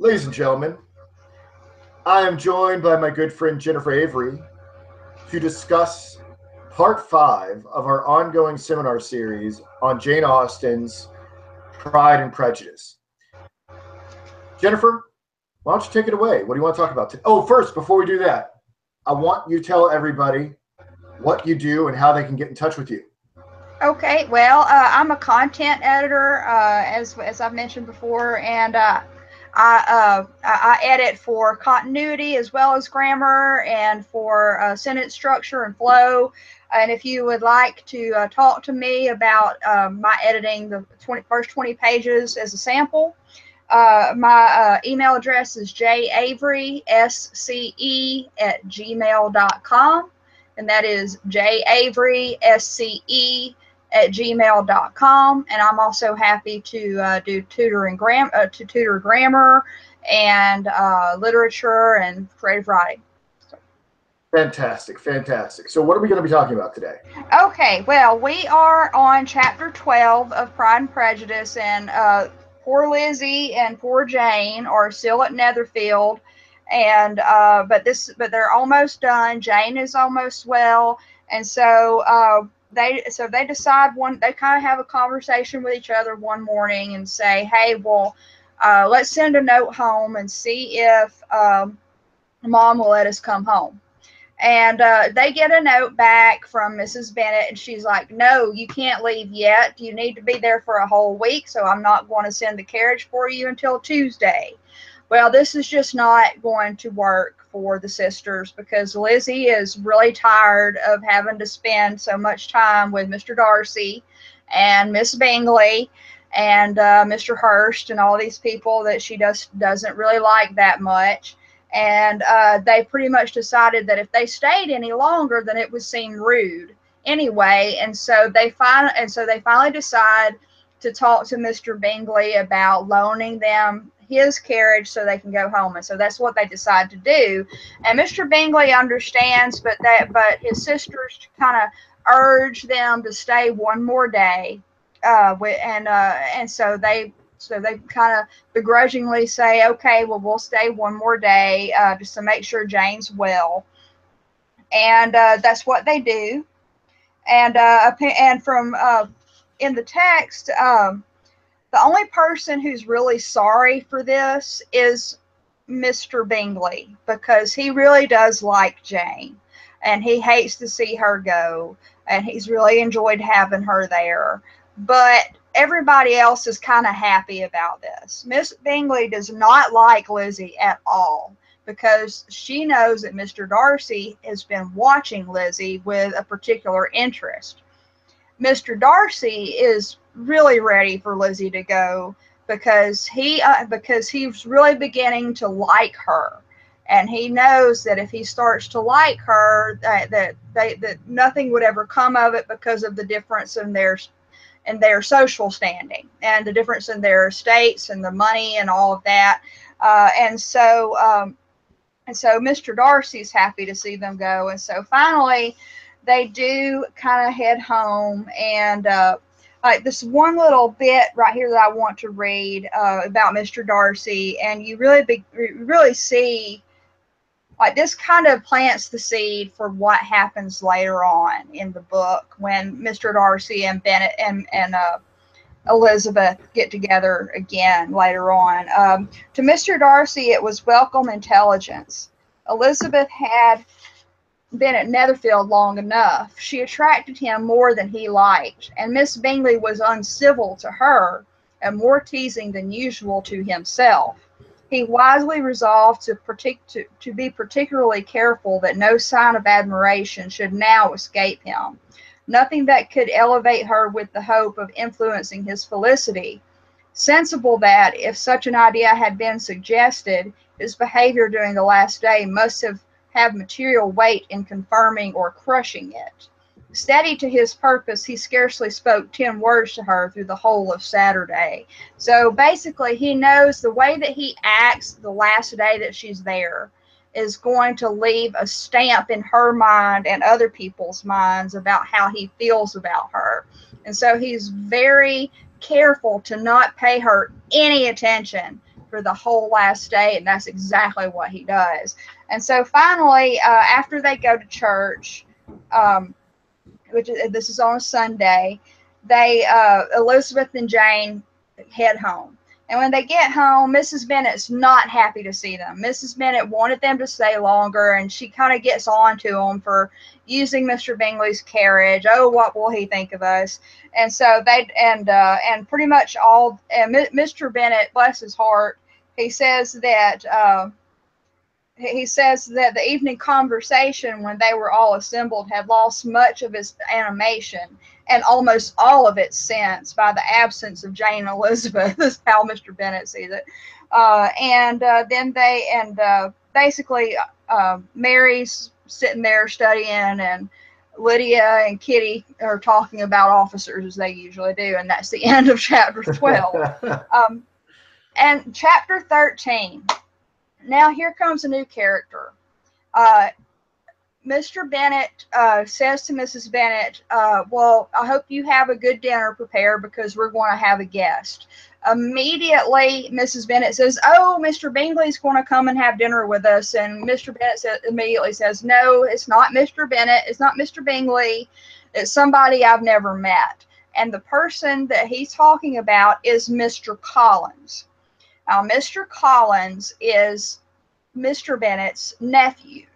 Ladies and gentlemen, I am joined by my good friend Jennifer Avery to discuss part 5 of our ongoing seminar series on Jane Austen's Pride and Prejudice. Jennifer, why don't you take it away? What do you want to talk about today? Oh, first, before we do that, I want you to tell everybody what you do and how they can get in touch with you. Okay, well, I'm a content editor, as I've mentioned before, and I edit for continuity as well as grammar and for sentence structure and flow. And if you would like to talk to me about my editing the first 20 pages as a sample, my email address is javerysce@gmail.com, and that is javerysce@gmail.com. And I'm also happy to tutor grammar and literature and creative writing. Fantastic, fantastic. So what are we going to be talking about today? Okay, well, we are on chapter 12 of Pride and Prejudice, and poor Lizzie and poor Jane are still at Netherfield, and but they're almost done. Jane is almost well, and so they decide they kind of have a conversation with each other one morning and say, hey, well, let's send a note home and see if Mom will let us come home. And they get a note back from Mrs. Bennet, and she's like, no, you can't leave yet. You need to be there for a whole week, so I'm not going to send the carriage for you until Tuesday. Well, this is just not going to work for the sisters because Lizzie is really tired of having to spend so much time with Mr. Darcy and Miss Bingley and Mr. Hurst and all these people that she doesn't really like that much. And they pretty much decided that if they stayed any longer, then it would seem rude anyway. And so they finally decide to talk to Mr. Bingley about loaning them his carriage so they can go home. And so that's what they decide to do. And Mr. Bingley understands, but his sisters kind of urge them to stay one more day. And so they kind of begrudgingly say, okay, well, we'll stay one more day just to make sure Jane's well. And that's what they do. And from in the text, the only person who's really sorry for this is Mr. Bingley, because he really does like Jane and he hates to see her go, and he's really enjoyed having her there. But everybody else is kind of happy about this. Miss Bingley does not like Lizzie at all because she knows that Mr. Darcy has been watching Lizzie with a particular interest. Mr. Darcy is really ready for Lizzie to go because he's really beginning to like her, and he knows that if he starts to like her, that nothing would ever come of it because of the difference in their social standing and the difference in their estates and the money and all of that. And so Mr. Darcy's happy to see them go. And so finally, they do kind of head home. And like this one little bit right here that I want to read about Mr. Darcy, and you really see like this kind of plants the seed for what happens later on in the book when Mr. Darcy and Bennett and Elizabeth get together again later on. To Mr. Darcy, it was welcome intelligence. Elizabeth had been at Netherfield long enough. She attracted him more than he liked, and Miss Bingley was uncivil to her and more teasing than usual to himself. He wisely resolved to be particularly careful that no sign of admiration should now escape him. Nothing that could elevate her with the hope of influencing his felicity. Sensible that, if such an idea had been suggested, his behavior during the last day must have material weight in confirming or crushing it. Steady to his purpose, he scarcely spoke 10 words to her through the whole of Saturday. So basically, he knows the way that he acts the last day that she's there is going to leave a stamp in her mind and other people's minds about how he feels about her. And so he's very careful to not pay her any attention for the whole last day, and that's exactly what he does. And so finally, after they go to church, which this is on a Sunday, they Elizabeth and Jane head home. And when they get home, Mrs. Bennet's not happy to see them. Mrs. Bennet wanted them to stay longer, and she kind of gets on to them for using Mr. Bingley's carriage. Oh, what will he think of us? And so they and pretty much all. And Mr. Bennet, bless his heart, he says that. He says that the evening conversation when they were all assembled had lost much of its animation and almost all of its sense by the absence of Jane and Elizabeth, is how Mr. Bennet sees it. Then basically Mary's sitting there studying, and Lydia and Kitty are talking about officers as they usually do, and that's the end of chapter 12. And chapter 13. Now here comes a new character. Mr. Bennet says to Mrs. Bennet, well, I hope you have a good dinner prepared because we're going to have a guest. Immediately, Mrs. Bennet says, oh, Mr. Bingley's going to come and have dinner with us. And Mr. Bennet immediately says, no, it's not Mr. Bennet. It's not Mr. Bingley. It's somebody I've never met. And the person that he's talking about is Mr. Collins. Now, Mr. Collins is Mr. Bennet's nephew.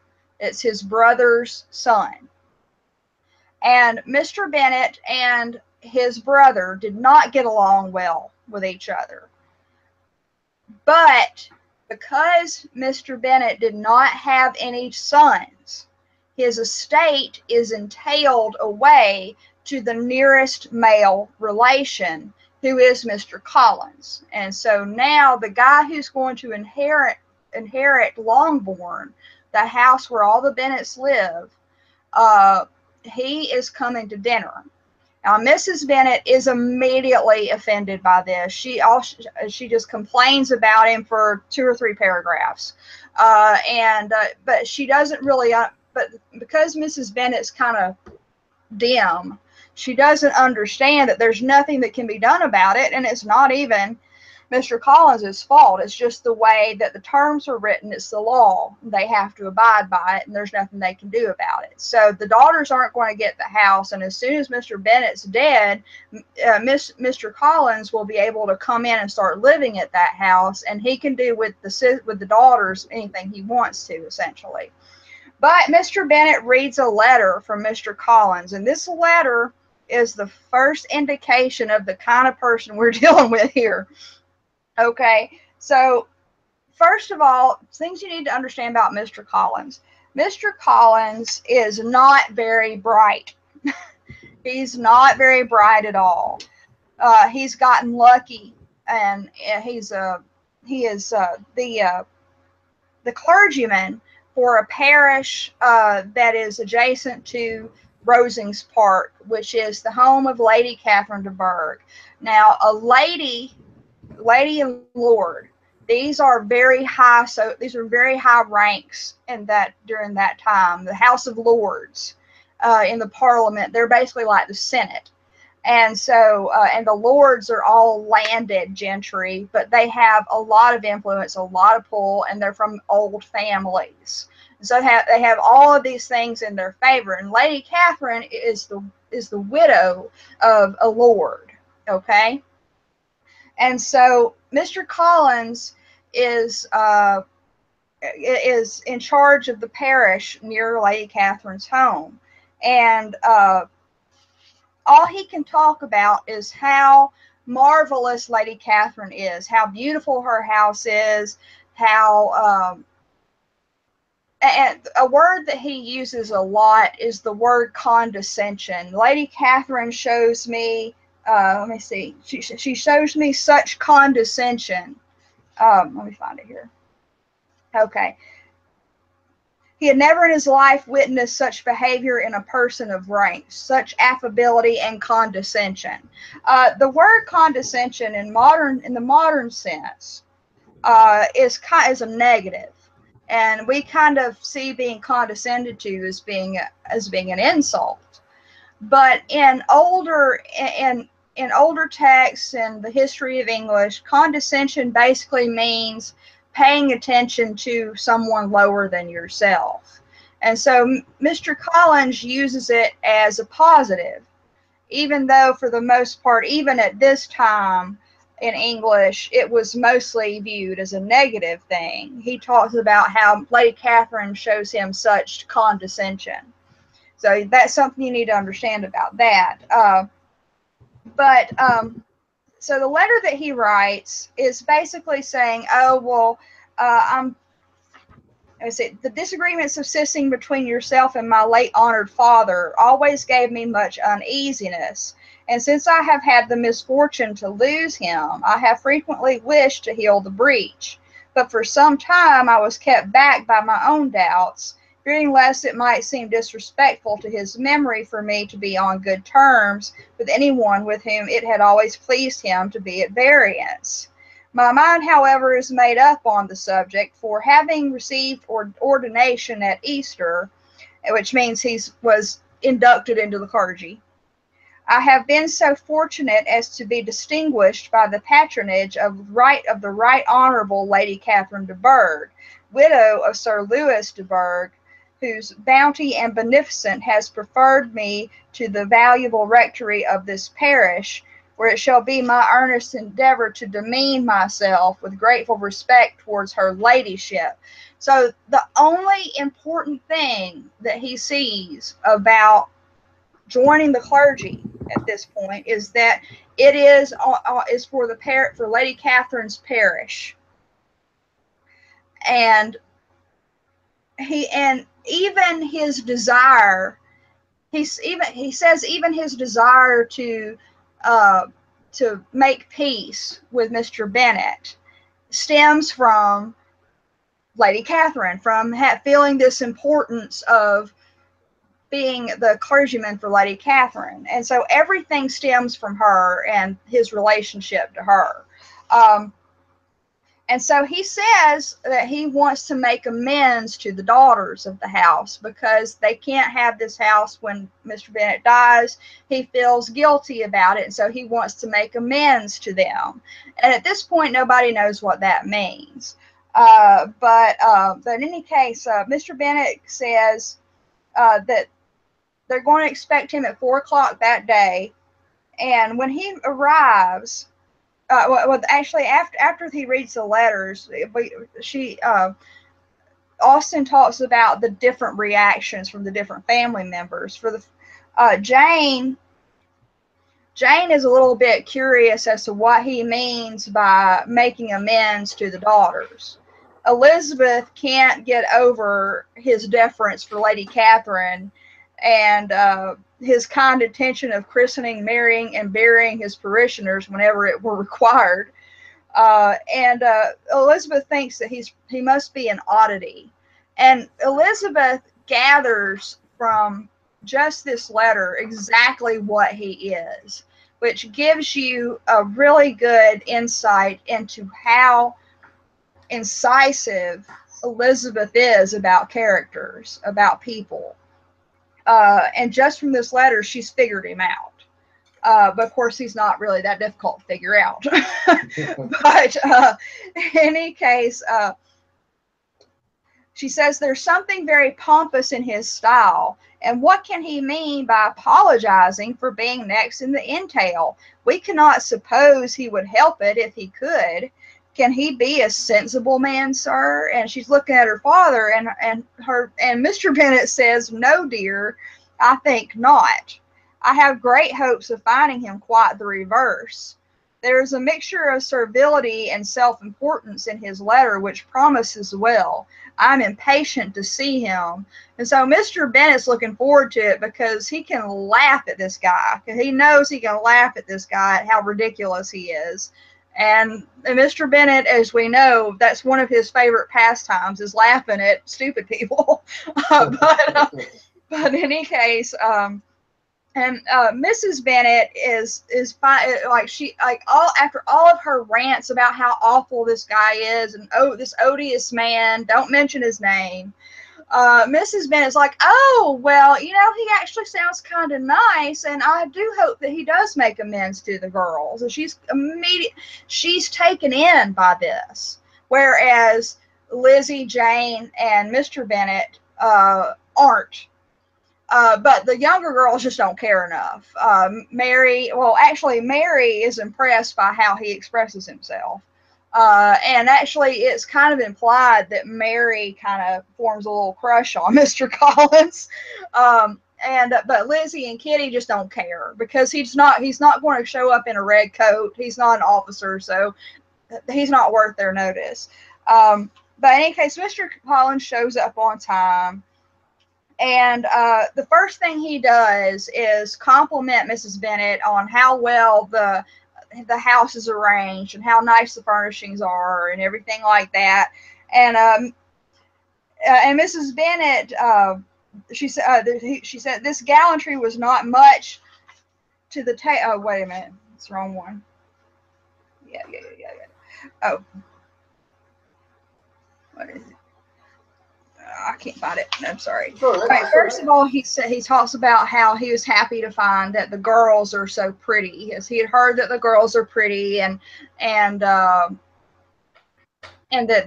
It's his brother's son. And Mr. Bennet and his brother did not get along well with each other. But because Mr. Bennet did not have any sons, his estate is entailed away to the nearest male relation, who is Mr. Collins. And so now the guy who's going to inherit Longbourn, the house where all the Bennets live, he is coming to dinner. Now, Mrs. Bennet is immediately offended by this. She just complains about him for 2 or 3 paragraphs, but she doesn't really. But because Mrs. Bennet's kind of dim, she doesn't understand that there's nothing that can be done about it, and it's not even Mr. Collins' fault. It's just the way that the terms are written. It's the law. They have to abide by it, and there's nothing they can do about it. So the daughters aren't going to get the house, and as soon as Mr. Bennet's dead, Mr. Collins will be able to come in and start living at that house, and he can do with the daughters anything he wants to, essentially. But Mr. Bennet reads a letter from Mr. Collins, and this letter is the first indication of the kind of person we're dealing with here. Okay, so first of all, things you need to understand about Mr. Collins. Mr. Collins is not very bright. He's not very bright at all. He's gotten lucky, and he is the clergyman for a parish that is adjacent to Rosings Park, which is the home of Lady Catherine de Bourgh. Now, a lady and lord, these are very high. So these are very high ranks during that time. The House of Lords in the Parliament, they're basically like the Senate. And so, and the lords are all landed gentry, but they have a lot of influence, a lot of pull, and they're from old families. So they have all of these things in their favor. And Lady Catherine is the widow of a lord. Okay, and so Mr. Collins is in charge of the parish near Lady Catherine's home, and all he can talk about is how marvelous Lady Catherine is, how beautiful her house is, how and a word that he uses a lot is the word condescension. Lady Catherine shows me, let me see, she shows me such condescension. Let me find it here. Okay. He had never in his life witnessed such behavior in a person of rank, such affability and condescension. The word condescension in the modern sense is a negative, and we kind of see being condescended to as being an insult. But in in older texts and the history of English, condescension basically means paying attention to someone lower than yourself. And so Mr. Collins uses it as a positive, even though for the most part, even at this time in English, it was mostly viewed as a negative thing. He talks about how Lady Catherine shows him such condescension. So that's something you need to understand about that. So the letter that he writes is basically saying, oh, well, the disagreement subsisting between yourself and my late honored father always gave me much uneasiness. And since I have had the misfortune to lose him, I have frequently wished to heal the breach. But for some time I was kept back by my own doubts, fearing lest it might seem disrespectful to his memory for me to be on good terms with anyone with whom it had always pleased him to be at variance. My mind, however, is made up on the subject, for having received ordination at Easter, which means he was inducted into the clergy, I have been so fortunate as to be distinguished by the patronage of the Right Honourable Lady Catherine de Bourgh, widow of Sir Louis de Bourgh, whose bounty and beneficence has preferred me to the valuable rectory of this parish, where it shall be my earnest endeavour to demean myself with grateful respect towards her ladyship. So the only important thing that he sees about joining the clergy at this point is that it is for for Lady Catherine's parish, and even his desire. He says even his desire to make peace with Mr. Bennet stems from Lady Catherine, from feeling this importance of being the clergyman for Lady Catherine. And so everything stems from her and his relationship to her. And so he says that he wants to make amends to the daughters of the house because they can't have this house when Mr. Bennet dies. He feels guilty about it, and so he wants to make amends to them. And at this point, nobody knows what that means. But in any case, Mr. Bennet says that they're going to expect him at 4 o'clock that day. And when he arrives, actually, after he reads the letters, Austen talks about the different reactions from the different family members. For the Jane is a little bit curious as to what he means by making amends to the daughters. Elizabeth can't get over his deference for Lady Catherine and his kind intention of christening, marrying, and burying his parishioners whenever it were required. And Elizabeth thinks that he must be an oddity. And Elizabeth gathers from just this letter exactly what he is, which gives you a really good insight into how incisive Elizabeth is about characters, about people. And just from this letter, she's figured him out. But of course, he's not really that difficult to figure out. But in any case, she says there's something very pompous in his style. And what can he mean by apologizing for being next in the entail? We cannot suppose he would help it if he could. Can he be a sensible man, sir? And she's looking at her father, and Mr. Bennet says, no, dear, I think not. I have great hopes of finding him quite the reverse. There is a mixture of servility and self-importance in his letter which promises well. I'm impatient to see him. And so Mr. Bennet's looking forward to it because he can laugh at this guy. He knows he can laugh at this guy, at how ridiculous he is. And Mr. Bennet, as we know, that's one of his favorite pastimes, is laughing at stupid people. But in any case, Mrs. Bennet is fine. After all of her rants about how awful this guy is, and this odious man, don't mention his name. Mrs. Bennett's like, oh, well, you know, he actually sounds kind of nice, and I do hope that he does make amends to the girls. And she's taken in by this, whereas Lizzie, Jane, and Mr. Bennett aren't. But the younger girls just don't care enough. Mary is impressed by how he expresses himself. And actually, it's kind of implied that Mary kind of forms a little crush on Mr. Collins. But Lizzie and Kitty just don't care because he's not going to show up in a red coat. He's not an officer, so he's not worth their notice. But in any case, Mr. Collins shows up on time. And the first thing he does is compliment Mrs. Bennett on how well the house is arranged and how nice the furnishings are and everything like that. And Mrs. Bennett, she said this gallantry was not much to the oh, wait a minute, it's the wrong one. Yeah. Oh, what is it? I can't find it. I'm sorry. Right, first of all, he talks about how he was happy to find that the girls are so pretty. As he had heard that the girls are pretty and that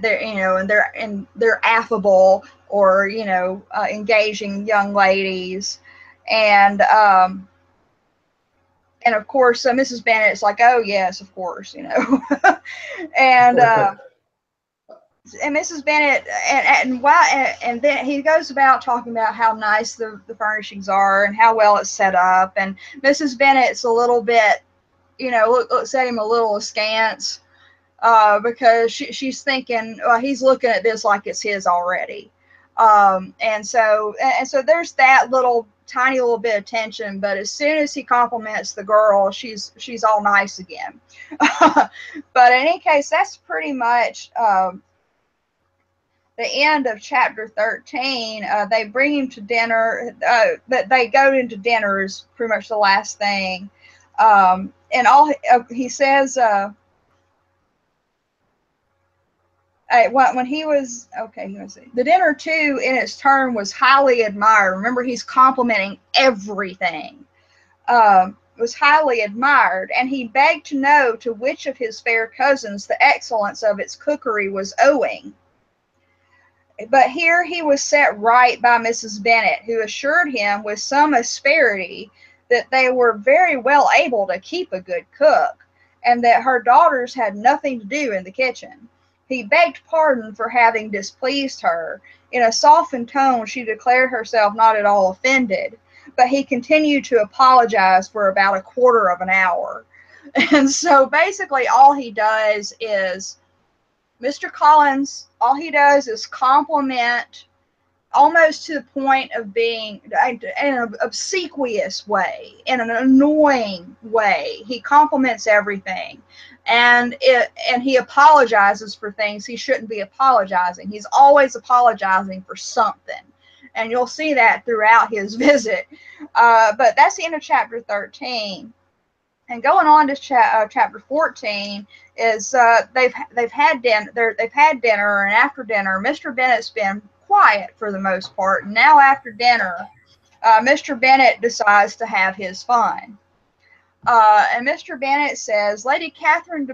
they're, you know, and they're affable or, you know, engaging young ladies, and of course Mrs. Bennett's like, oh yes, of course, you know, and. And Mrs. Bennett, and then he goes about talking about how nice the furnishings are and how well it's set up. And Mrs. Bennett's a little bit, you know, looks at him a little askance because she's thinking, well, he's looking at this like it's his already. And so there's that little tiny little bit of tension. But as soon as he compliments the girl, she's all nice again. But in any case, that's pretty much. The end of chapter 13. They bring him to dinner, but they go into dinner is pretty much the last thing. And all he says, when he was, okay, let's see. The dinner too, in its turn, was highly admired. Remember, he's complimenting everything. Was highly admired, and he begged to know to which of his fair cousins the excellence of its cookery was owing. But here he was set right by Mrs. Bennet, who assured him with some asperity that they were very well able to keep a good cook, and that her daughters had nothing to do in the kitchen. He begged pardon for having displeased her. In a softened tone, she declared herself not at all offended, but he continued to apologize for about a quarter of an hour. And so basically all he does is Mr. Collins, all he does is compliment almost to the point of being in an obsequious way, in an annoying way. He compliments everything. And he apologizes for things he shouldn't be apologizing. He's always apologizing for something. And you'll see that throughout his visit. But that's the end of chapter 13. And going on to chapter 14 is they've had dinner, and after dinner, Mr. Bennett's been quiet for the most part. And now after dinner, Mr. Bennett decides to have his fun. And Mr. Bennett says, Lady Catherine,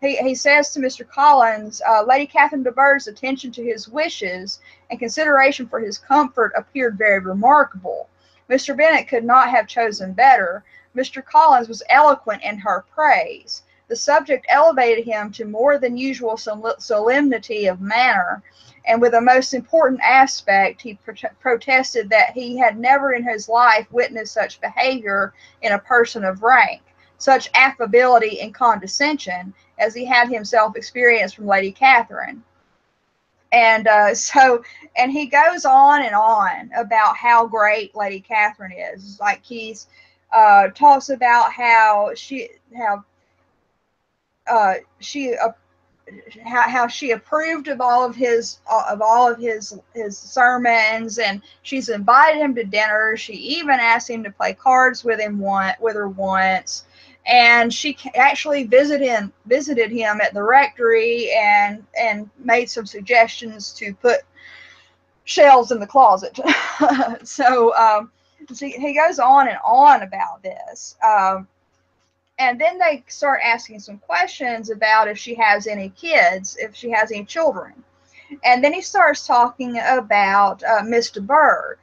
he says to Mr. Collins, Lady Catherine de Bourgh's attention to his wishes and consideration for his comfort appeared very remarkable. Mr. Bennett could not have chosen better. Mr. Collins was eloquent in her praise. The subject elevated him to more than usual solemnity of manner, and with a most important aspect, he protested that he had never in his life witnessed such behavior in a person of rank, such affability and condescension as he had himself experienced from Lady Catherine. And and he goes on and on about how great Lady Catherine is. Like he's talks about how she approved of all of his sermons, and she's invited him to dinner. She even asked him to play cards with her once, and she actually visited him at the rectory and made some suggestions to put shelves in the closet. So he goes on and on about this. And then they start asking some questions about if she has any kids, if she has any children. And then he starts talking about Mr. Berg.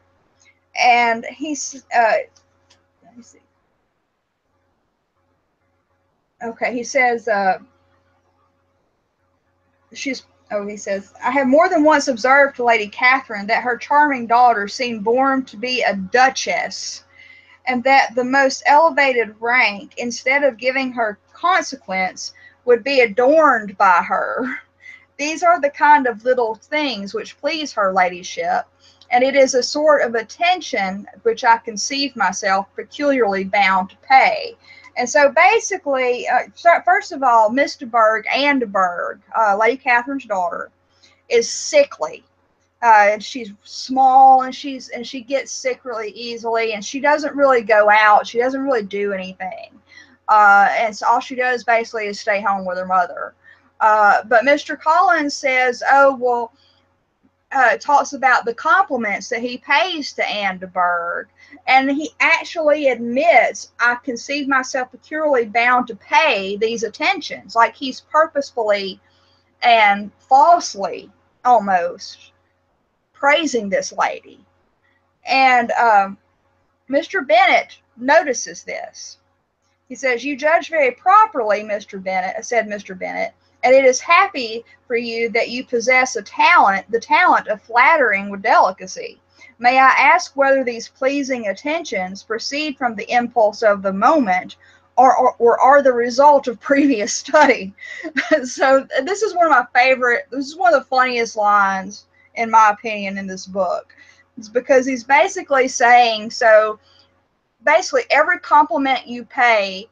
And he's, let me see. Okay, he says, he says, I have more than once observed to Lady Catherine that her charming daughter seemed born to be a duchess, and that the most elevated rank, instead of giving her consequence, would be adorned by her. These are the kind of little things which please her ladyship, and it is a sort of attention which I conceive myself peculiarly bound to pay. And so basically, first of all, Mr. Berg, Lady Catherine's daughter, is sickly. And she's small, and she gets sick really easily, and she doesn't really go out. She doesn't really do anything. And so all she does basically is stay home with her mother. But Mr. Collins says, oh, well, talks about the compliments that he pays to Anne de Bourgh. And he actually admits, I conceive myself peculiarly bound to pay these attentions. Like he's purposefully and falsely almost praising this lady. And Mr. Bennet notices this. He says, you judge very properly, Mr. Bennet, said Mr. Bennet, and it is happy for you that you possess the talent of flattering with delicacy. May I ask whether these pleasing attentions proceed from the impulse of the moment, or are the result of previous study? So this is one of my favorite, this is one of the funniest lines, in my opinion, in this book. It's because he's basically saying, so basically every compliment you pay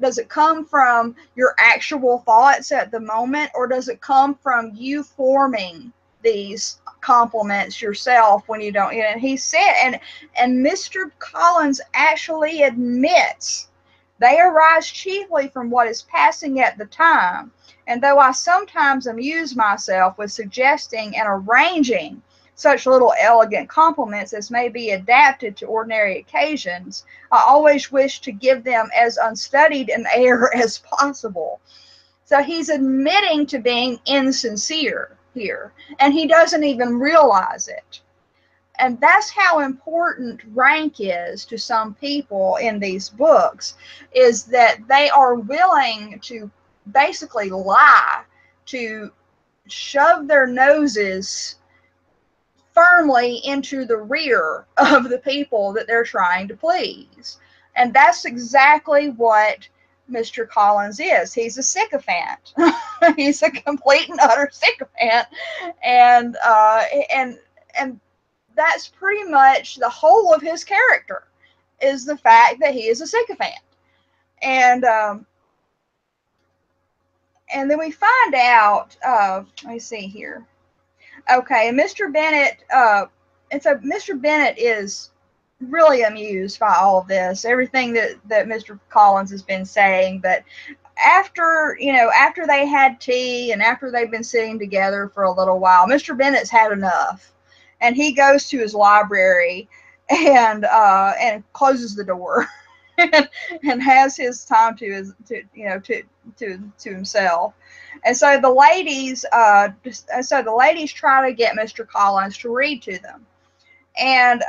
does it come from your actual thoughts at the moment, or does it come from you forming these compliments yourself when you don't? And he said, and Mr. Collins actually admits they arise chiefly from what is passing at the time. And though I sometimes amuse myself with suggesting and arranging such little elegant compliments as may be adapted to ordinary occasions, I always wish to give them as unstudied an air as possible. So he's admitting to being insincere here, and he doesn't even realize it. And that's how important rank is to some people in these books, is that they are willing to basically lie, to shove their noses firmly into the rear of the people that they're trying to please. And that's exactly what Mr. Collins is. He's a sycophant. He's a complete and utter sycophant. And that's pretty much the whole of his character, is the fact that he is a sycophant. And then we find out, let me see here. Okay, and Mr. Bennet, and so Mr. Bennet is really amused by all of this, everything that Mr. Collins has been saying. But after they had tea and after they've been sitting together for a little while, Mr. Bennet's had enough, and he goes to his library and closes the door and has his time to himself. And so the ladies try to get Mr. Collins to read to them. And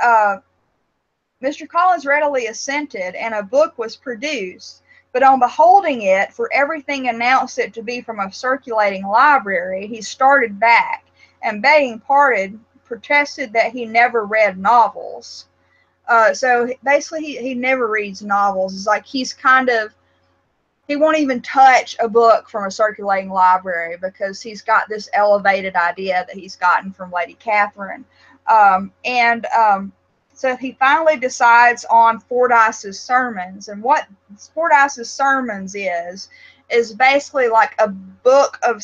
Mr. Collins readily assented, and a book was produced. But on beholding it, for everything announced it to be from a circulating library, he started back, and begging pardon, protested that he never read novels. So basically he never reads novels. It's like he won't even touch a book from a circulating library because he's got this elevated idea that he's gotten from Lady Catherine. So he finally decides on Fordyce's Sermons. And what Fordyce's Sermons is basically like a book of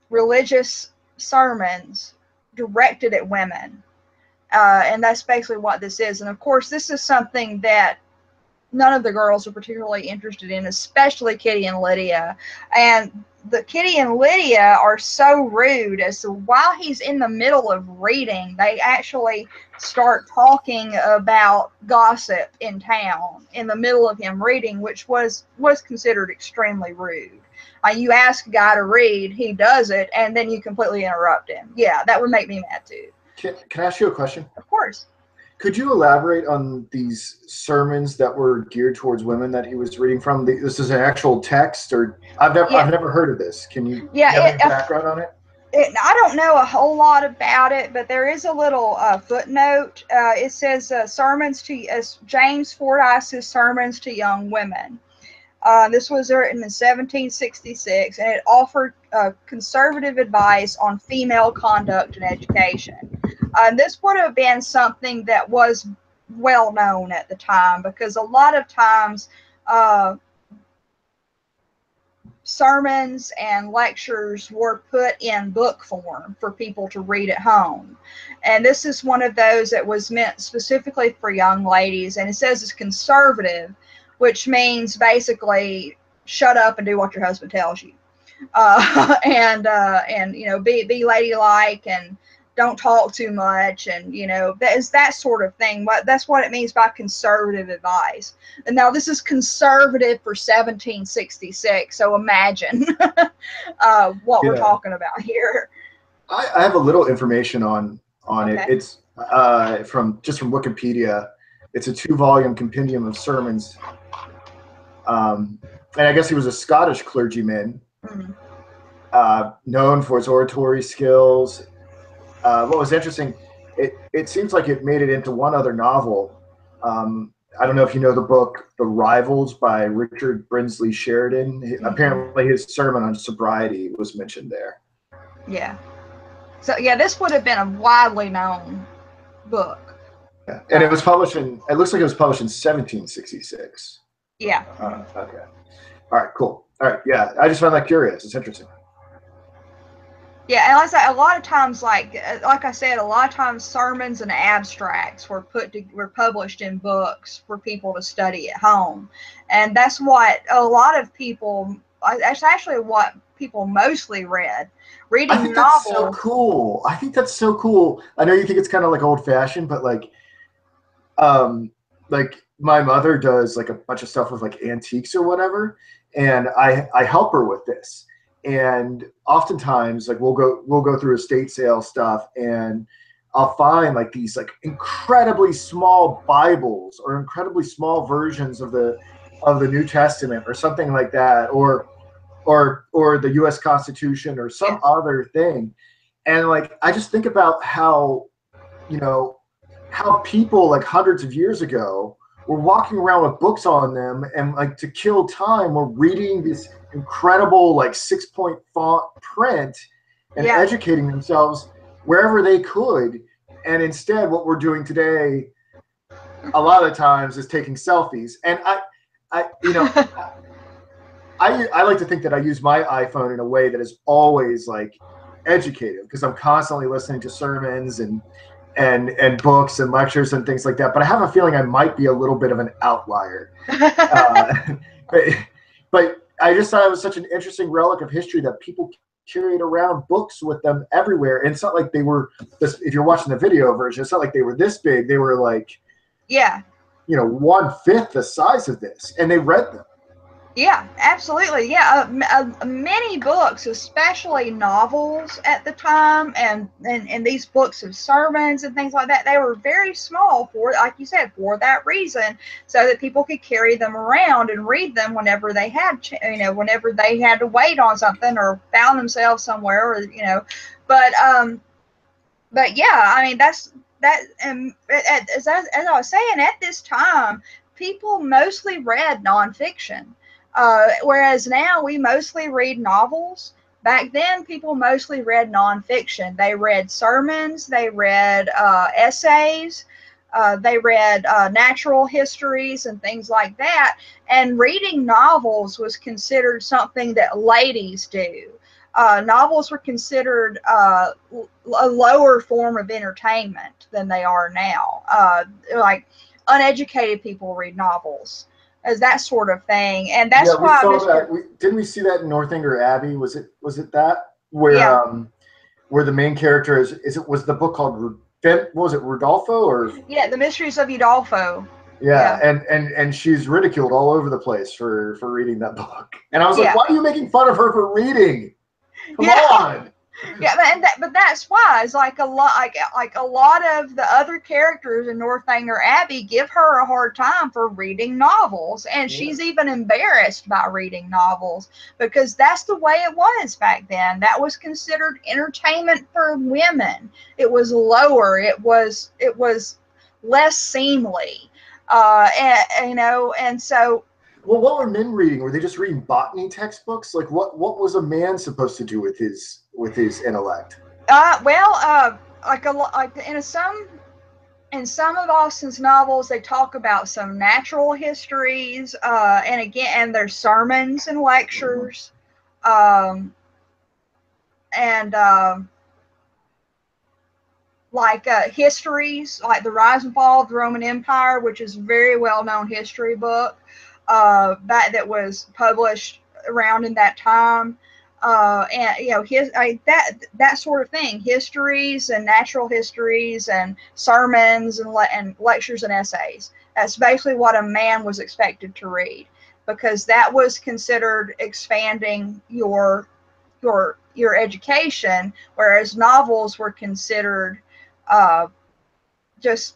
religious sermons directed at women. And that's basically what this is. And of course, this is something that none of the girls are particularly interested in, especially Kitty and Lydia. And the Kitty and Lydia are so rude as to while he's in the middle of reading, they actually start talking about gossip in town in the middle of him reading, which was considered extremely rude. You ask a guy to read, he does it, and then you completely interrupt him. Yeah, that would make me mad too. Can I ask you a question? Of course. Could you elaborate on these sermons that were geared towards women that he was reading from? This is an actual text, or I've never heard of this. Can you have any background on it? I don't know a whole lot about it, but there is a little footnote. It says sermons to James Fordyce's sermons to young women. This was written in 1766, and it offered conservative advice on female conduct and education. This would have been something that was well known at the time, because a lot of times sermons and lectures were put in book form for people to read at home. And this is one of those that was meant specifically for young ladies. And it says it's conservative, which means basically shut up and do what your husband tells you. And you know, be ladylike and don't talk too much, and you know, that sort of thing. That's what it means by conservative advice. And now this is conservative for 1766, so imagine what we're talking about here. I have a little information on it. It's from Wikipedia. It's a 2-volume compendium of sermons. And I guess he was a Scottish clergyman, known for his oratory skills. What was interesting, it seems like it made it into one other novel. I don't know if you know the book The Rivals by Richard Brinsley Sheridan. Apparently his sermon on sobriety was mentioned there. Yeah. So yeah, this would have been a widely known book. Yeah. And it was published it looks like it was published in 1766. Yeah. Okay. All right, cool. All right, yeah. I just found that curious. It's interesting. Yeah, and like I said, a lot of times, like I said, a lot of times sermons and abstracts were published in books for people to study at home, and that's what a lot of people. That's actually what people mostly read. Reading novels. That's so cool. I think that's so cool. I know you think it's kind of like old-fashioned, but like my mother does like a bunch of stuff with like antiques or whatever, and I help her with this. And oftentimes, like we'll go through estate sale stuff, and I'll find like these like incredibly small Bibles or incredibly small versions of the New Testament or something like that, or the U.S. Constitution or some other thing. And like I just think about how, you know, how people like hundreds of years ago were walking around with books on them, and like to kill time were reading this incredible like 6-point font print and educating themselves wherever they could. And instead what we're doing today a lot of the times is taking selfies. And I you know, I like to think that I use my iPhone in a way that is always like educative, because I'm constantly listening to sermons and books and lectures and things like that. But I have a feeling I might be a little bit of an outlier. But I just thought it was such an interesting relic of history that people carried around books with them everywhere. And it's not like they were this, if you're watching the video version, it's not like they were this big. They were like, you know, 1/5 the size of this, and they read them. Yeah, absolutely. Yeah, many books, especially novels at the time, and these books of sermons and things like that, they were very small for, like you said, for that reason, so that people could carry them around and read them whenever they had, whenever they had to wait on something or found themselves somewhere, or but yeah, I mean that's that, and as I was saying, at this time, people mostly read nonfiction. Whereas now we mostly read novels. Back then, people mostly read nonfiction. They read sermons, they read essays, they read natural histories and things like that. And reading novels was considered something that ladies do. Novels were considered a lower form of entertainment than they are now. Like uneducated people read novels. as that sort of thing. And that's Yeah, we why saw Mr. that. Didn't we see that in Northanger Abbey? Was it that where Yeah, where the main character is it was the book called what was it, Rudolfo or yeah, The Mysteries of Udolpho. yeah, Yeah, and she's ridiculed all over the place for reading that book. And I was like, yeah, why are you making fun of her for reading? Come yeah. on. Yeah, but that's why it's like a lot of the other characters in Northanger Abbey give her a hard time for reading novels, and Yeah. she's even embarrassed by reading novels because that's the way it was back then. That was considered entertainment for women. It was lower. It was less seemly, and, you know, and so. Well, what were men reading? Were they just reading botany textbooks? Like what was a man supposed to do with his intellect? Well, like a lot, like in some of Austen's novels, they talk about some natural histories, and again, and there's sermons and lectures, um, and like histories, like the Rise and Fall of the Roman Empire, which is a very well-known history book that was published around in that time. And you know, that sort of thing, histories and natural histories and sermons and lectures and essays. That's basically what a man was expected to read, because that was considered expanding your education, whereas novels were considered uh, just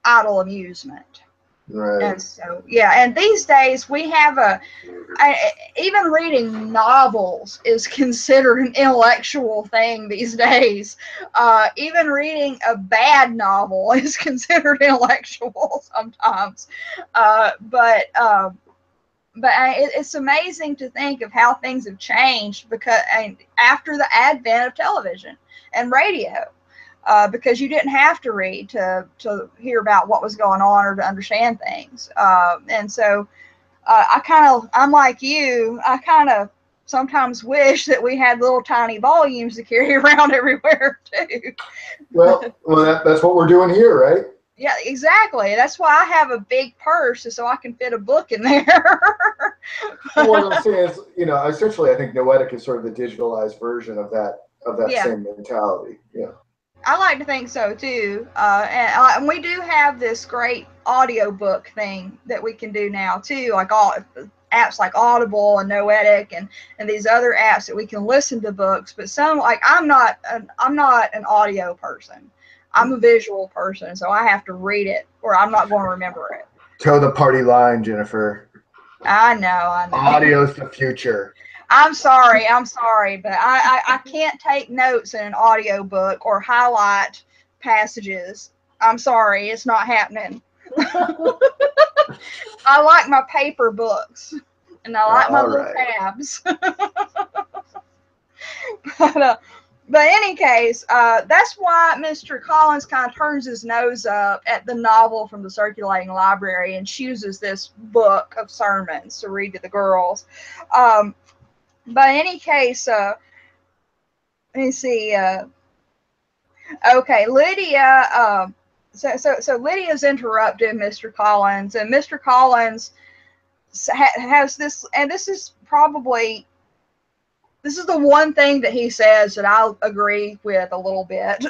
idle amusement. Right. And so, yeah, and these days we have even reading novels is considered an intellectual thing these days. Even reading a bad novel is considered intellectual sometimes. It's amazing to think of how things have changed after the advent of television and radio. Because you didn't have to read to hear about what was going on or to understand things. And so I'm like you. I kind of sometimes wish that we had little tiny volumes to carry around everywhere too. Well, that's what we're doing here, right? Yeah, exactly. That's why I have a big purse, so I can fit a book in there. Well, what I'm saying is, essentially, I think Noetic is sort of the digitalized version of that Yeah, same mentality. Yeah. I like to think so too. And we do have this great audiobook thing that we can do now too, like all apps like Audible and Noetic and these other apps that we can listen to books. But some, like I'm not an audio person. I'm a visual person, so I have to read it or I'm not going to remember it. Toe the party line, Jennifer. I know. Audio's the future. I'm sorry, but I can't take notes in an audio book or highlight passages. I'm sorry, it's not happening. I like my paper books and I like my All little right. tabs. But in any case, that's why Mr. Collins kind of turns his nose up at the novel from the circulating library and chooses this book of sermons to read to the girls. But in any case, let me see. Okay, Lydia. So Lydia's interrupted Mr. Collins, and Mr. Collins has this, and this is the one thing that he says that I agree with a little bit.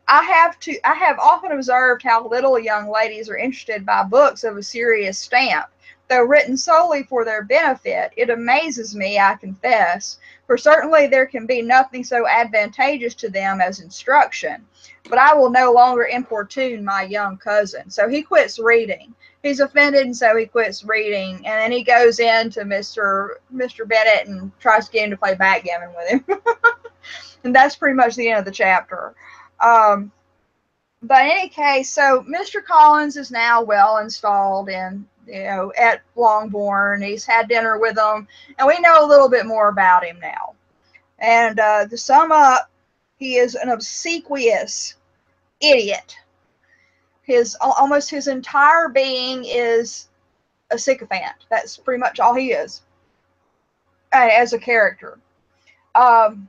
I have often observed how little young ladies are interested by books of a serious stamp, though written solely for their benefit. It amazes me, I confess, for certainly there can be nothing so advantageous to them as instruction. But I will no longer importune my young cousin. So he quits reading. He's offended, and so he quits reading. And then he goes into Mr. Bennett and tries to get him to play backgammon with him. And that's pretty much the end of the chapter. Um, but in any case, so Mr. Collins is now well installed at Longbourn. He's had dinner with them, and we know a little bit more about him now. And to sum up, he is an obsequious idiot. Almost his entire being is a sycophant. That's pretty much all he is as a character. Um,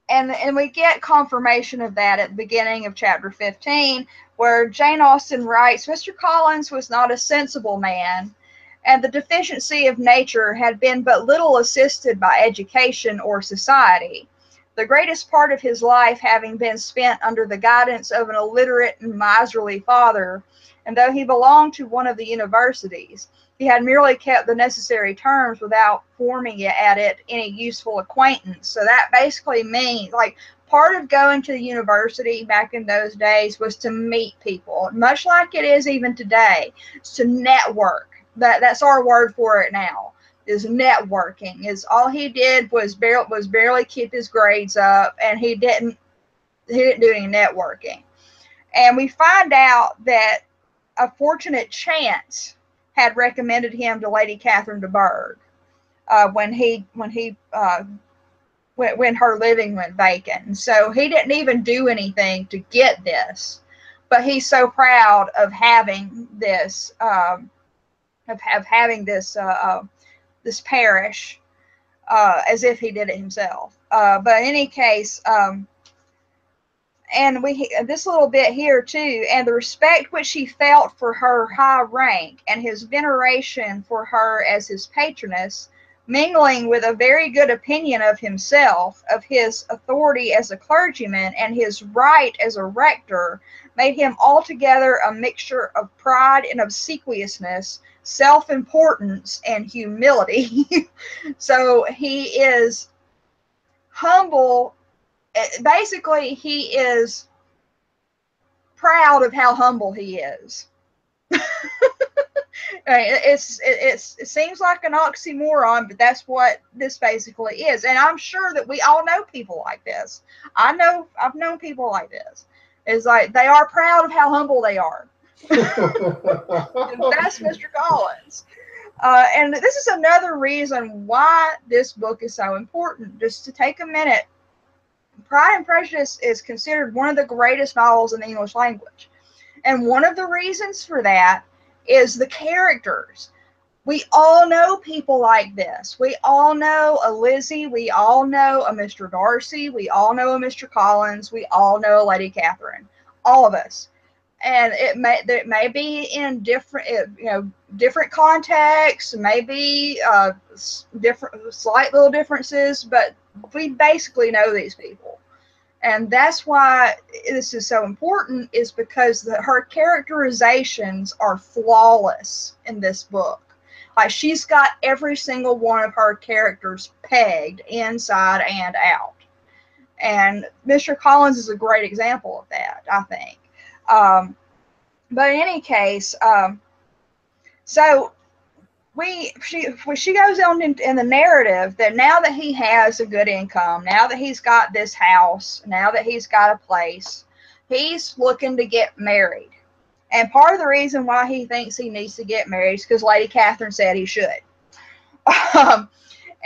And we get confirmation of that at the beginning of chapter 15, where Jane Austen writes, Mr. Collins was not a sensible man, and the deficiency of nature had been but little assisted by education or society, the greatest part of his life having been spent under the guidance of an illiterate and miserly father, and though he belonged to one of the universities, he had merely kept the necessary terms without forming at it any useful acquaintance. So that basically means, like, part of going to the university back in those days was to meet people, much like it is even today. It's to network. That's our word for it now. Is networking. Is all he did was barely keep his grades up, and he didn't do any networking. And we find out that a fortunate chance had recommended him to Lady Catherine de Bourgh when her living went vacant. And so he didn't even do anything to get this, but he's so proud of having this this parish as if he did it himself. But in any case. And this little bit here too, and the respect which he felt for her high rank, and his veneration for her as his patroness, mingling with a very good opinion of himself, of his authority as a clergyman, and his right as a rector, made him altogether a mixture of pride and obsequiousness, self-importance, and humility. So he is humble. Basically, he is proud of how humble he is. It seems like an oxymoron, but that's what this basically is. And I'm sure that we all know people like this. I've known people like this. It's like they are proud of how humble they are. That's Mr. Collins. And this is another reason why this book is so important. Just to take a minute. Pride and Prejudice is considered one of the greatest novels in the English language. And one of the reasons for that is the characters. We all know people like this. We all know a Lizzie. We all know a Mr. Darcy. We all know a Mr. Collins. We all know a Lady Catherine. All of us. And it may be in different contexts, maybe different, slight little differences, but we basically know these people. And that's why this is so important, is because her characterizations are flawless in this book. Like, she's got every single one of her characters pegged inside and out. And Mr. Collins is a great example of that, I think. But in any case, so she goes on in the narrative that now that he has a good income, now that he's got this house, now that he's got a place, he's looking to get married. And part of the reason why he thinks he needs to get married is because Lady Catherine said he should.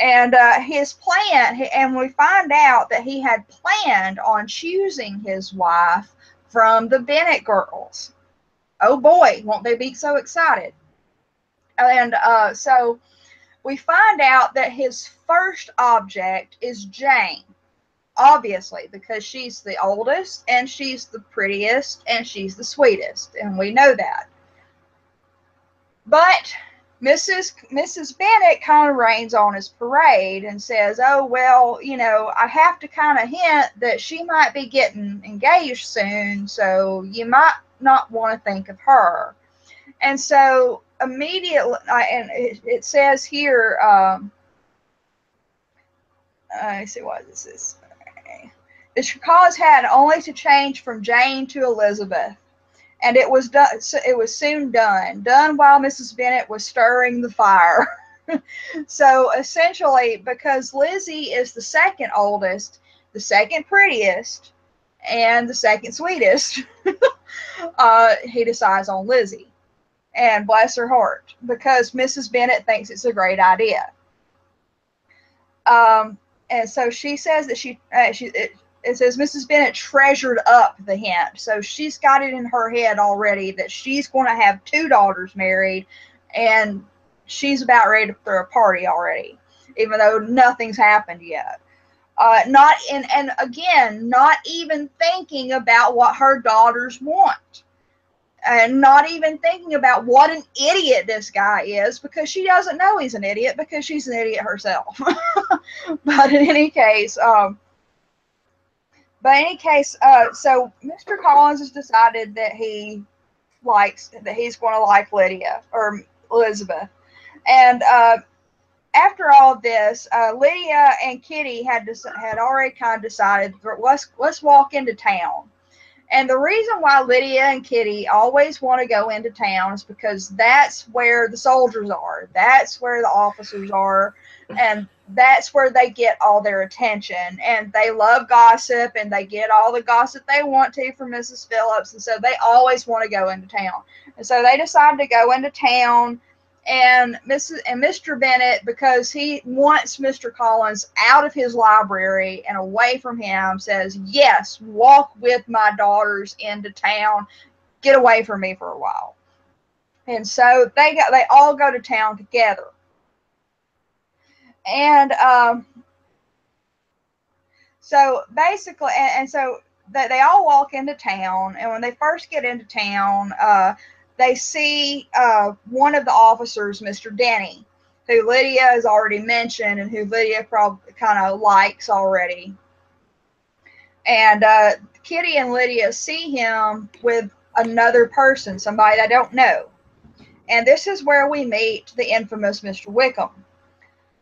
And his plan, and we find out that he had planned on choosing his wife from the Bennet girls. Oh boy, won't they be so excited? And so we find out that his first object is Jane, obviously, because she's the oldest and she's the prettiest and she's the sweetest, and we know that. But Mrs. Bennet kind of rains on his parade and says, oh, well, I have to kind of hint that she might be getting engaged soon, so you might not want to think of her. And so immediately, and it says here, let's see what this is. This cause had only to change from Jane to Elizabeth, and it was done. It was soon done while Mrs. Bennet was stirring the fire. So essentially, because Lizzie is the second oldest, the second prettiest, and the second sweetest, he decides on Lizzie. And bless her heart, because Mrs. Bennet thinks it's a great idea. And so she says that it says Mrs. Bennet treasured up the hint. So she's got it in her head already that she's going to have 2 daughters married, and she's about ready to throw a party already, even though nothing's happened yet. Not and again, not even thinking about what her daughters want, and not even thinking about what an idiot this guy is, because she doesn't know he's an idiot because she's an idiot herself. But in any case, so Mr. Collins has decided that he's going to like Lydia or Elizabeth, and after all of this, Lydia and Kitty had already kind of decided, let's walk into town. And the reason why Lydia and Kitty always want to go into town is because that's where the soldiers are, that's where the officers are, and that's where they get all their attention. And they love gossip, and they get all the gossip they want to from Mrs. Phillips, and so they always want to go into town. And so they decide to go into town. And Mr. Bennet, because he wants Mr. Collins out of his library and away from him, says, yes, walk with my daughters into town. Get away from me for a while. And so they all go to town together. And so basically, so they all walk into town. And when they first get into town, they see one of the officers, Mr. Denny, who Lydia has already mentioned and who Lydia probably kind of likes already. And Kitty and Lydia see him with another person, somebody they don't know. And this is where we meet the infamous Mr. Wickham.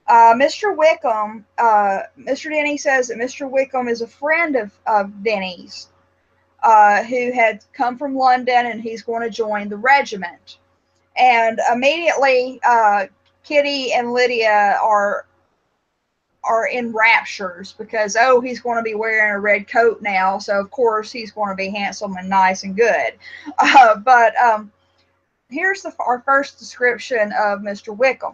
Mr. Wickham, Mr. Denny says that Mr. Wickham is a friend of Denny's, who had come from London, and he's going to join the regiment. And immediately, Kitty and Lydia are in raptures because, oh, he's going to be wearing a red coat now, so of course he's going to be handsome and nice and good. But here's our first description of Mr. Wickham.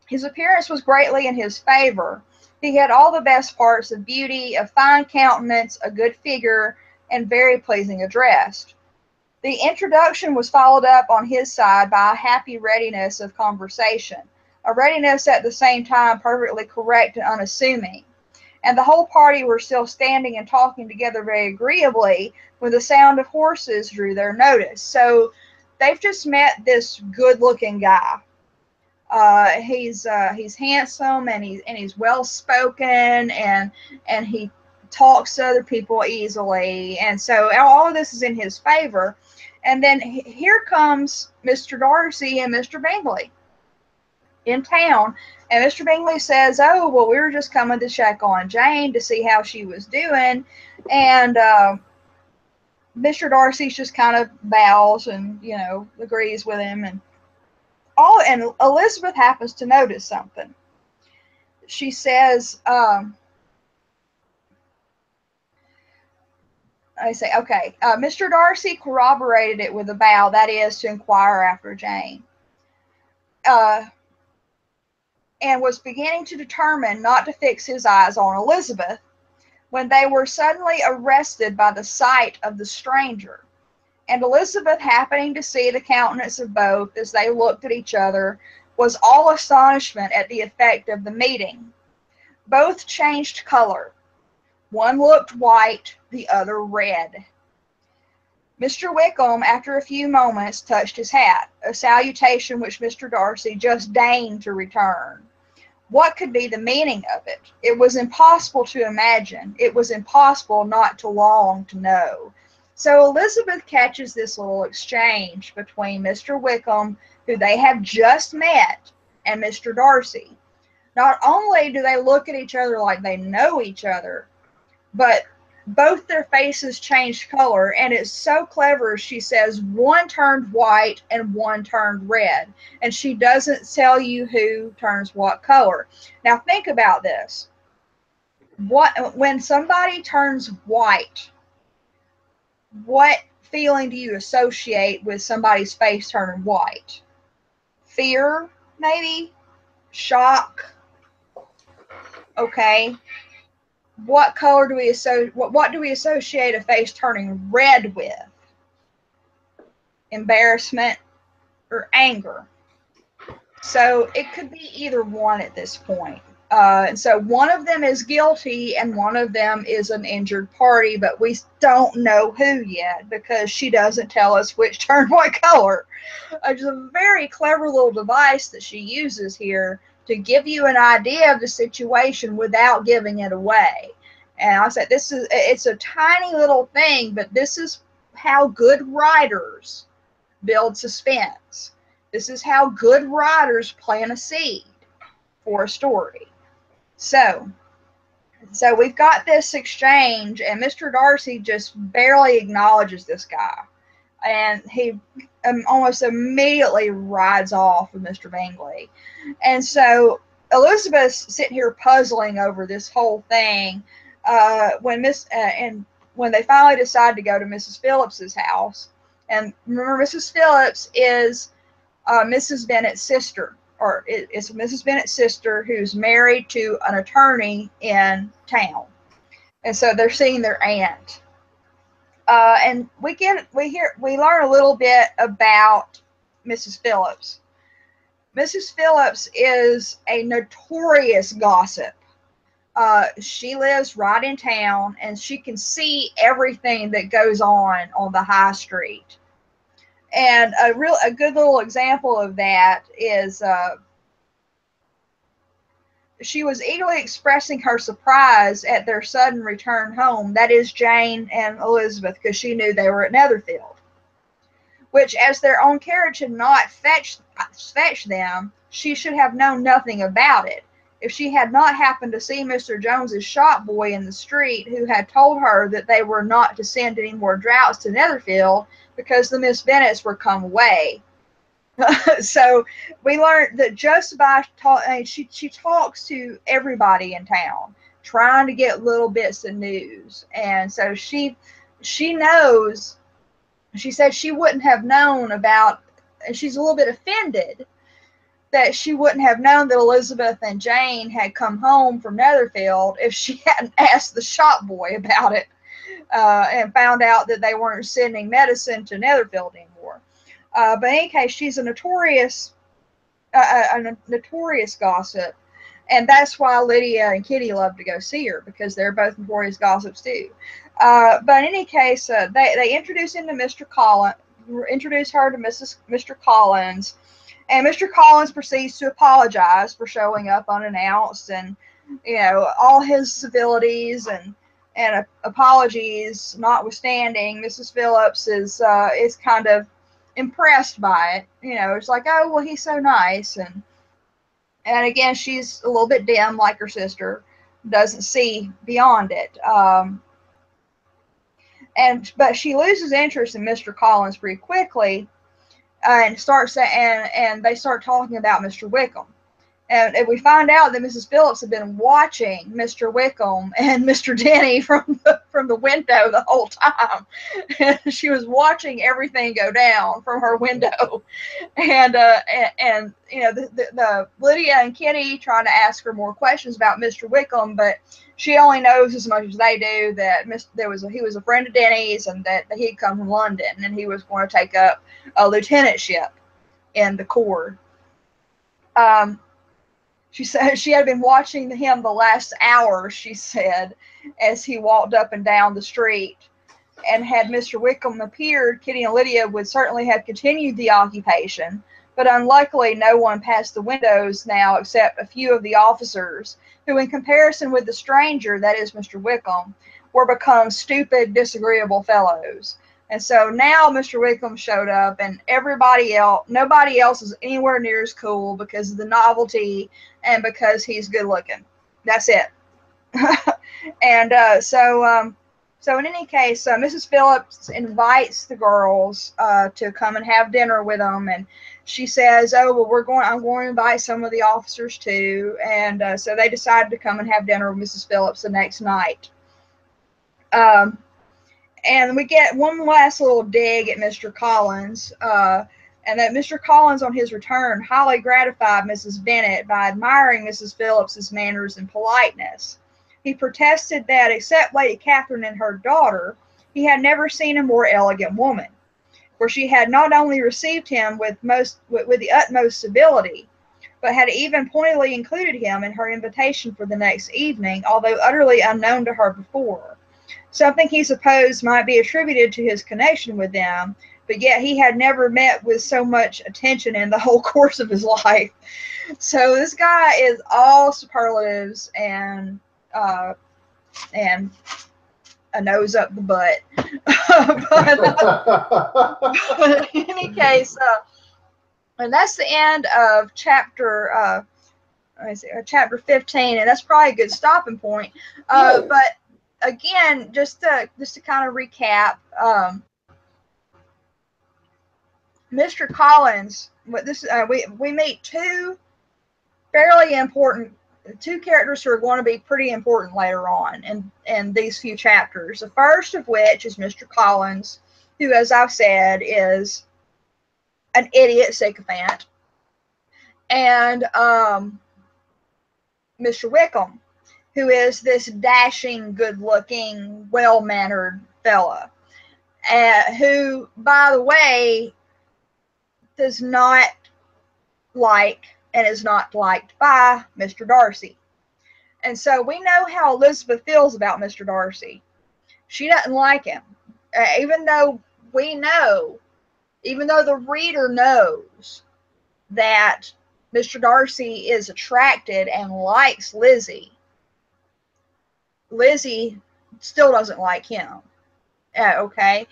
His appearance was greatly in his favor. He had all the best parts of beauty, a fine countenance, a good figure, and very pleasing address. The introduction was followed up on his side by a happy readiness of conversation, a readiness at the same time perfectly correct and unassuming. And the whole party were still standing and talking together very agreeably when the sound of horses drew their notice. So they've just met this good-looking guy. He's handsome, and he's well spoken, and he talks to other people easily, and so all of this is in his favor. And then here comes Mr. Darcy and Mr. Bingley in town, and Mr. Bingley says, "Oh, well, we were just coming to check on Jane to see how she was doing," and Mr. Darcy just kind of bows and agrees with him, and Elizabeth happens to notice something. She says, I say, okay, Mr. Darcy corroborated it with a bow, that is, to inquire after Jane, and was beginning to determine not to fix his eyes on Elizabeth, when they were suddenly arrested by the sight of the stranger. And Elizabeth, happening to see the countenance of both as they looked at each other, was all astonishment at the effect of the meeting. Both changed color. One looked white, the other red. Mr. Wickham, after a few moments, touched his hat, a salutation which Mr. Darcy just deigned to return. What could be the meaning of it? It was impossible to imagine. It was impossible not to long to know. So Elizabeth catches this little exchange between Mr. Wickham, who they have just met, and Mr. Darcy. Not only do they look at each other like they know each other, but both their faces changed color, and it's so clever. She says one turned white and one turned red, and she doesn't tell you who turns what color. Now think about this. When somebody turns white, what feeling do you associate with somebody's face turning white? Fear, maybe? Shock? Okay. What color do we what do we associate a face turning red with? Embarrassment or anger. So it could be either one at this point. And so one of them is guilty and one of them is an injured party, but we don't know who yet because she doesn't tell us which turned what color. It's a very clever little device that she uses here to give you an idea of the situation without giving it away. And I said, it's a tiny little thing, but this is how good writers build suspense. This is how good writers plant a seed for a story. So we've got this exchange, and Mr. Darcy just barely acknowledges this guy. And he almost immediately rides off with Mr. Bingley. And so Elizabeth's sitting here puzzling over this whole thing when they finally decide to go to Mrs. Phillips's house. And remember, Mrs. Phillips is Mrs. Bennet's sister. Or it's Mrs. Bennet's sister who's married to an attorney in town, and so they're seeing their aunt. And we learn a little bit about Mrs. Phillips. Mrs. Phillips is a notorious gossip. She lives right in town, and she can see everything that goes on the high street. And a good little example of that is she was eagerly expressing her surprise at their sudden return home. That is Jane and Elizabeth, because she knew they were at Netherfield. Which, as their own carriage had not fetched them, she should have known nothing about it. If she had not happened to see Mr. Jones's shop boy in the street, who had told her that they were not to send any more draughts to Netherfield because the Miss Bennets were come away. So we learned that just by she talks to everybody in town, trying to get little bits of news, and so she knows. She said she wouldn't have known about, and she's a little bit offended that she wouldn't have known that Elizabeth and Jane had come home from Netherfield if she hadn't asked the shop boy about it and found out that they weren't sending medicine to Netherfield anymore. But in any case, she's a notorious gossip, and that's why Lydia and Kitty love to go see her, because they're both notorious gossips too. But in any case, they introduce him to Mr. Collins, introduce her to Mr. Collins, and Mr. Collins proceeds to apologize for showing up unannounced, and all his civilities and apologies notwithstanding, Mrs. Phillips is kind of impressed by it. It's like, oh, well, he's so nice, and again, she's a little bit dim like her sister, doesn't see beyond it. But she loses interest in Mr. Collins pretty quickly, and they start talking about Mr. Wickham. And we find out that Mrs. Phillips had been watching Mr. Wickham and Mr. Denny from the window the whole time. And she was watching everything go down from her window. And the Lydia and Kitty trying to ask her more questions about Mr. Wickham, but she only knows as much as they do that he was a friend of Denny's, and that he'd come from London, and he was going to take up a lieutenantship in the Corps. She said she had been watching him the last hour, she said, as he walked up and down the street. And had Mr. Wickham appeared, Kitty and Lydia would certainly have continued the occupation. But unluckily, no one passed the windows now except a few of the officers, who, in comparison with the stranger, that is Mr. Wickham, were become stupid, disagreeable fellows. And so now Mr. Wickham showed up, and nobody else is anywhere near as cool because of the novelty and because he's good looking. That's it. And so in any case, Mrs. Phillips invites the girls to come and have dinner with them, and she says, "Oh, well, I'm going to invite some of the officers too." And so they decided to come and have dinner with Mrs. Phillips the next night. And we get one last little dig at Mr. Collins, and that Mr. Collins, on his return, highly gratified Mrs. Bennet by admiring Mrs. Phillips's manners and politeness. He protested that, except Lady Catherine and her daughter, he had never seen a more elegant woman, for she had not only received him with the utmost civility, but had even pointedly included him in her invitation for the next evening, although utterly unknown to her before. Something he supposed might be attributed to his connection with them, but yet he had never met with so much attention in the whole course of his life. So this guy is all superlatives and a nose up the butt. But in any case, and that's the end of chapter. Chapter 15, and that's probably a good stopping point. But again, just to kind of recap, Mr. Collins. We meet two characters who are going to be pretty important later on in these few chapters. The first of which is Mr. Collins, who, as I've said, is an idiot sycophant, and Mr. Wickham, who is this dashing, good-looking, well-mannered fella, who, by the way, does not like and is not liked by Mr. Darcy. And so we know how Elizabeth feels about Mr. Darcy. She doesn't like him, even though the reader knows that Mr. Darcy is attracted and likes Lizzie. Lizzie still doesn't like him. Okay.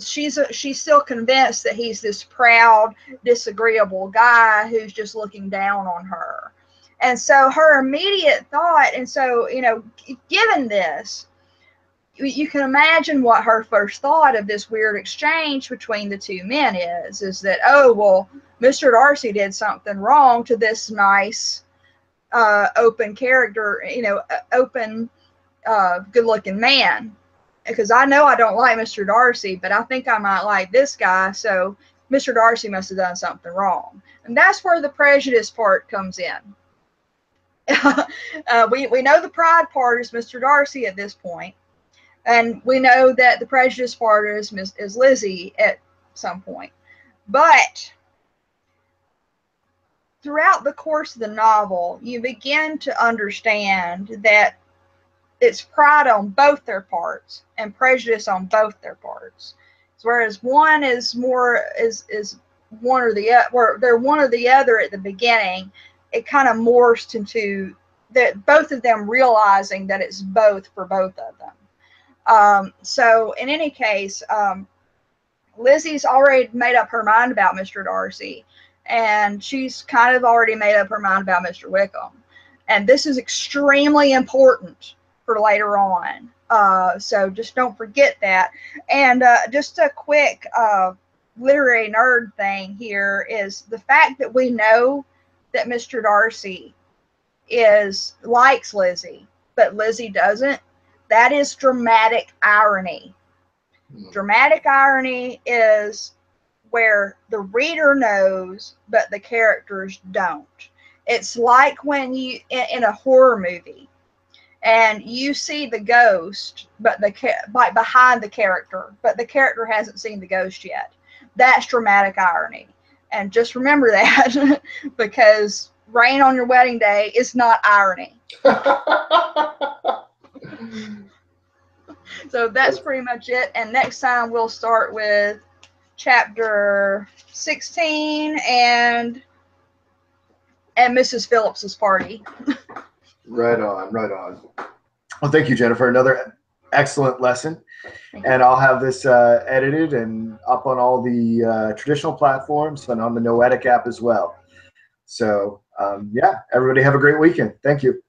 She's still convinced that he's this proud, disagreeable guy who's just looking down on her. And so her immediate thought, and so, given this, you can imagine what her first thought of this weird exchange between the two men is that, oh, well, Mr. Darcy did something wrong to this nice, open character, open, good-looking man. Because I know I don't like Mr. Darcy, but I think I might like this guy, so Mr. Darcy must have done something wrong. And that's where the prejudice part comes in. We know the pride part is Mr. Darcy at this point, and we know that the prejudice part is Lizzie at some point. But throughout the course of the novel, you begin to understand that it's pride on both their parts and prejudice on both their parts. Whereas one is more is one or the other, where they're one or the other at the beginning, it kind of morphs into that both of them realizing that it's both for both of them. So in any case, Lizzie's already made up her mind about Mr. Darcy, and she's kind of already made up her mind about Mr. Wickham. And this is extremely important for later on. So just don't forget that. And just a quick literary nerd thing here is the fact that we know that Mr. Darcy likes Lizzie, but Lizzie doesn't. That is dramatic irony. Dramatic irony is where the reader knows, but the characters don't. It's like when you, in a horror movie, and you see the ghost, but behind the character, but the character hasn't seen the ghost yet. That's dramatic irony. And just remember that, because rain on your wedding day is not irony. So that's pretty much it. And next time we'll start with chapter 16 and Mrs. Phillips's party. Right on, right on. Well, thank you, Jennifer. Another excellent lesson. And I'll have this edited and up on all the traditional platforms and on the Noetic app as well. So, yeah, everybody have a great weekend. Thank you.